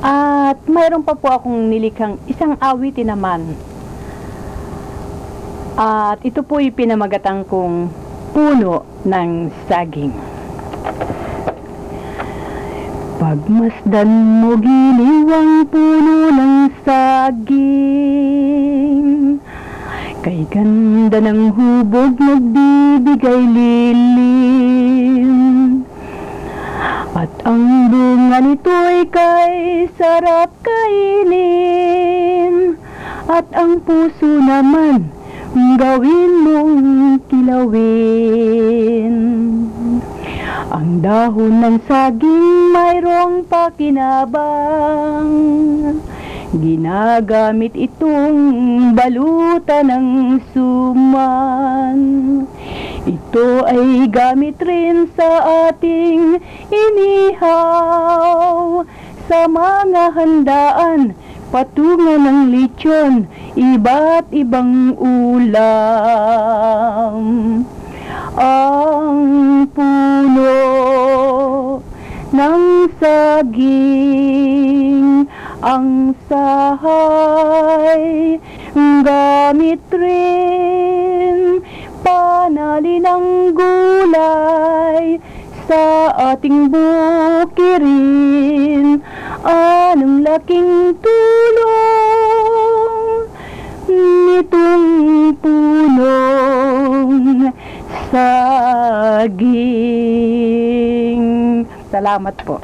At mayroon pa po akong nilikhang isang awitin naman. At ito po yung pinamagatang kong puno ng saging. Pagmasdan mo giliwang puno ng saging, kay ganda ng hubog nagbibigay lilim. At ang bunga nito'y kay sarap kainin, at ang puso naman gawin mong kilawin. Ang dahon ng saging mayroong pakinabang, ginagamit itong balutan ng suman. Ito ay gamit rin sa ating inihaw, sa mga handaan, patungan ng lechon, iba't ibang ulam. Ang puno ng saging, ang sahay, gamit rin, panalin ng gulay, sa ating bukirin. Anong laking tulong nitong punong saging. Salamat po.